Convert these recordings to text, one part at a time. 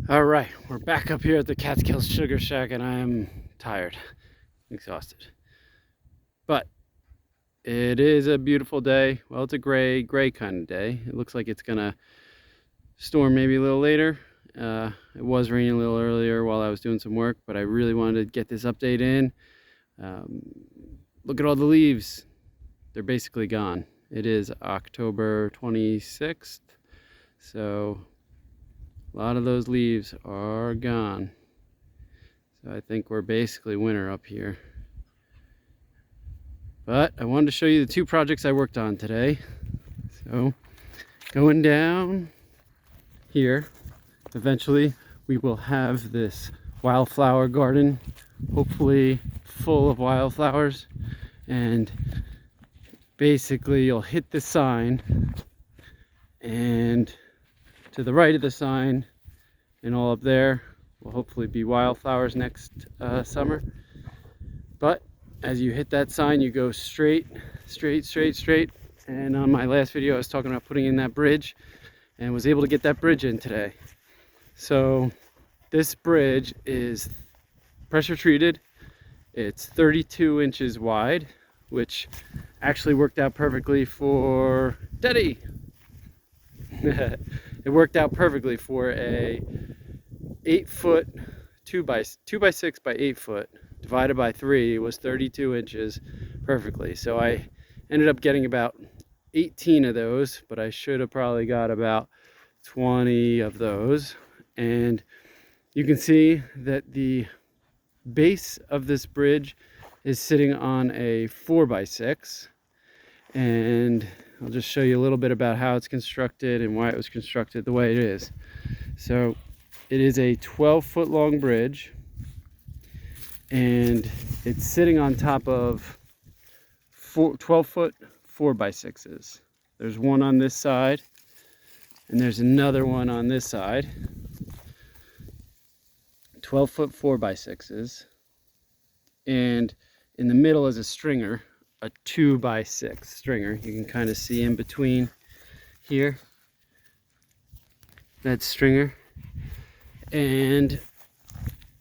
All right, we're back up here at the Catskills Sugar Shack, and I am tired, exhausted. But it is a beautiful day. Well, it's a gray kind of day. It looks like it's gonna storm maybe a little later. It was raining a little earlier while I was doing some work, but I really wanted to get this update in. Look at all the leaves. They're basically gone. It is October 26th, so a lot of those leaves are gone. So I think we're basically winter up here. But I wanted to show you the two projects I worked on today. So going down here, eventually we will have this wildflower garden, hopefully full of wildflowers. And basically you'll hit the sign, and to the right of the sign and all up there will hopefully be wildflowers next summer. But as you hit that sign, you go straight. And on my last video, I was talking about putting in that bridge, and was able to get that bridge in today. So this bridge is pressure treated. It's 32 inches wide, which actually worked out perfectly for Daddy. It worked out perfectly for a 8-foot 2x6 by 8 foot divided by 3 was 32 inches perfectly. So I ended up getting about 18 of those, but I should have probably got about 20 of those. And you can see that the base of this bridge is sitting on a 4x6, and I'll just show you a little bit about how it's constructed and why it was constructed the way it is. So it is a 12-foot long bridge, and it's sitting on top of 12-foot 4x6s. There's one on this side, and there's another one on this side. 12-foot 4x6s, and in the middle is a stringer, a 2x6 stringer. You can kind of see in between here, that stringer. And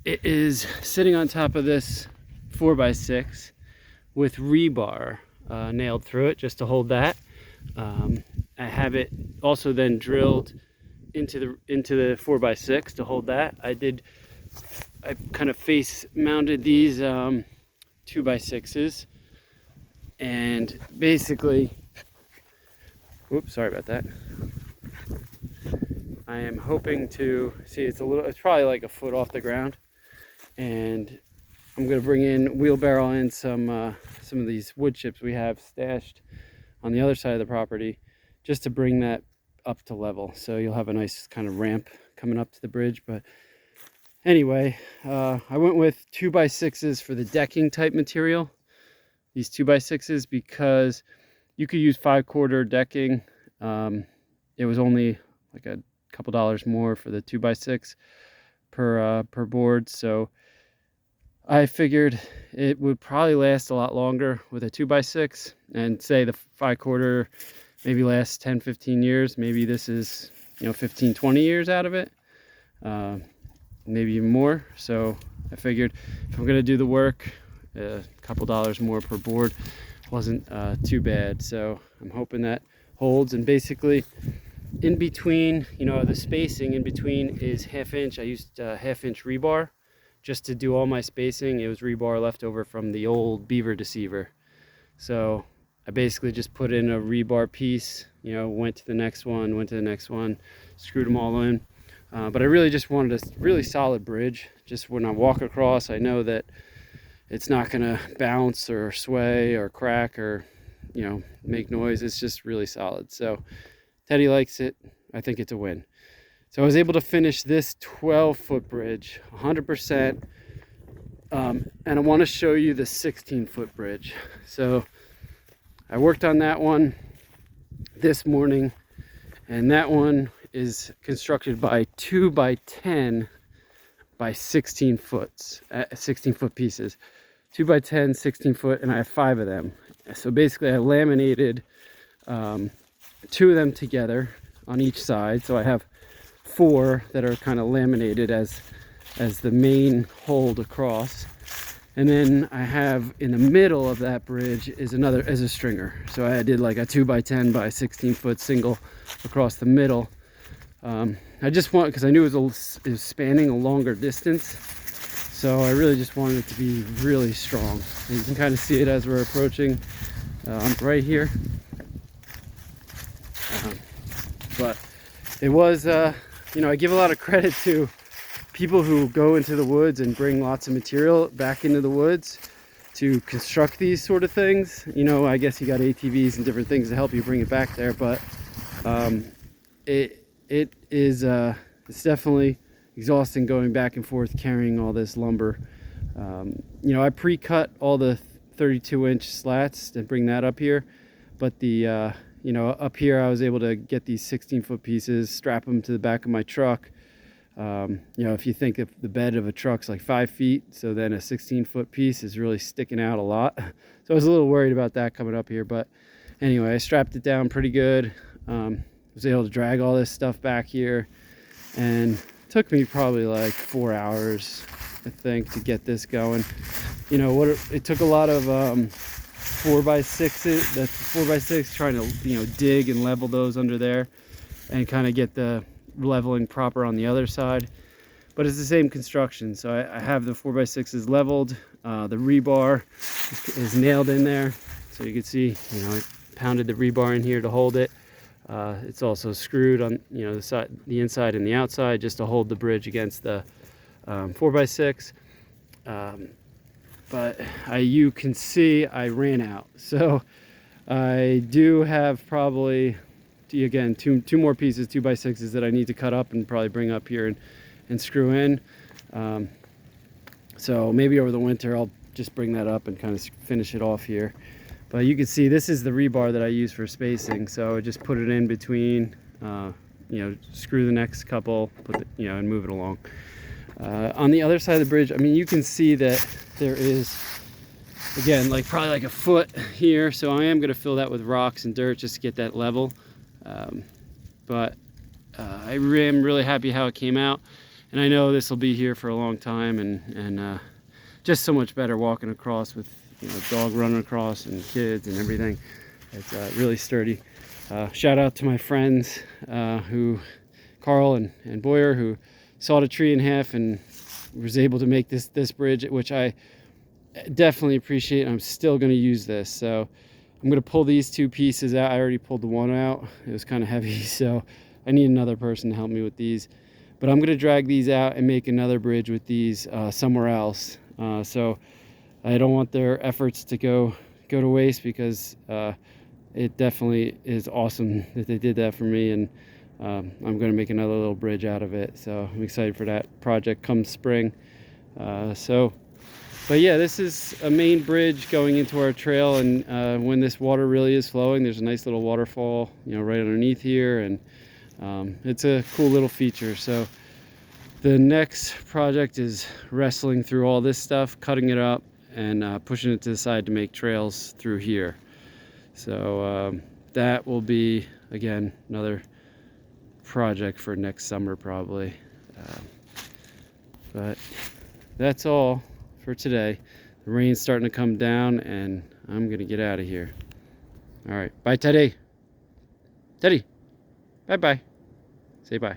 it is sitting on top of this 4x6 with rebar nailed through it just to hold that. I have it also then drilled into the 4x6 to hold that. I kind of face mounted these 2x6s, and basically, oops, sorry about that. I am hoping to see, it's probably like a foot off the ground, and I'm going to wheelbarrow in some of these wood chips we have stashed on the other side of the property, just to bring that up to level. So you'll have a nice kind of ramp coming up to the bridge. But anyway, I went with 2x6s for the decking type material. These 2x6s because you could use 5/4 decking. It was only like a couple dollars more for the 2x6 per board. So I figured it would probably last a lot longer with a 2x6, and say the 5/4 maybe lasts 10-15 years. Maybe this is 15-20 years out of it, maybe even more. So I figured if I'm going to do the work, a couple dollars more per board wasn't too bad. So I'm hoping that holds. And basically in between, the spacing in between is 1/2 inch. I used 1/2 inch rebar just to do all my spacing. It was rebar left over from the old beaver deceiver. So I basically just put in a rebar piece, went to the next one, screwed them all in. But I really just wanted a really solid bridge. Just when I walk across, I know that it's not gonna bounce or sway or crack or, make noise. It's just really solid. So Teddy likes it. I think it's a win. So I was able to finish this 12-foot bridge 100%. And I want to show you the 16-foot bridge. So I worked on that one this morning, and that one is constructed by 2x10 by 16 foot pieces. 2x10, 16 foot, and I have 5 of them. So basically I laminated 2 of them together on each side. So I have 4 that are kind of laminated as the main hold across. And then I have in the middle of that bridge is another as a stringer. So I did like a 2x10 by 16 foot single across the middle. I just want, because I knew it was spanning a longer distance, so I really just wanted it to be really strong. And you can kind of see it as we're approaching right here. But it was, you know, I give a lot of credit to people who go into the woods and bring lots of material back into the woods to construct these sort of things. You know, I guess you got ATVs and different things to help you bring it back there, but it is it's definitely exhausting going back and forth carrying all this lumber. You know, I pre-cut all the 32-inch slats to bring that up here, but the you know, up here I was able to get these 16-foot pieces, strap them to the back of my truck. You know, if you think of the bed of a truck's like 5 feet, so then a 16-foot piece is really sticking out a lot. So I was a little worried about that coming up here, but anyway, I strapped it down pretty good. Was able to drag all this stuff back here, and it took me probably like 4 hours, I think, to get this going. You know, it took a lot of 4x6s, that's 4x6, trying to, you know, dig and level those under there and kind of get the leveling proper on the other side. But it's the same construction, so I have the 4x6s leveled. The rebar is nailed in there, so you can see, you know, I pounded the rebar in here to hold it. It's also screwed on, you know, the side, the inside and the outside, just to hold the bridge against the 4x6. But you can see I ran out, so I do have probably, again, two more pieces, 2x6s that I need to cut up and probably bring up here and screw in. So maybe over the winter I'll just bring that up and kind of finish it off here. But you can see this is the rebar that I use for spacing, so I just put it in between, you know, screw the next couple, you know, and move it along. On the other side of the bridge, I mean, you can see that there is, again, like probably like a foot here, so I am going to fill that with rocks and dirt just to get that level. But I am really happy how it came out, and I know this will be here for a long time, and just so much better walking across with, you know, dog running across and kids and everything. It's really sturdy. Shout out to my friends Carl and Boyer, who sawed a tree in half and was able to make this bridge, which I definitely appreciate. I'm still going to use this, so I'm going to pull these 2 pieces out. I already pulled the one out. It was kind of heavy, so I need another person to help me with these. But I'm going to drag these out and make another bridge with these somewhere else. So I don't want their efforts to go to waste, because it definitely is awesome that they did that for me, and I'm going to make another little bridge out of it. So I'm excited for that project come spring. But yeah, this is a main bridge going into our trail, and when this water really is flowing, there's a nice little waterfall, you know, right underneath here, and it's a cool little feature. So the next project is wrestling through all this stuff, cutting it up, and pushing it to the side to make trails through here. So that will be, again, another project for next summer probably. But that's all for today. The rain's starting to come down, and I'm gonna get out of here. All right, bye, Teddy. Teddy, bye bye. Say bye.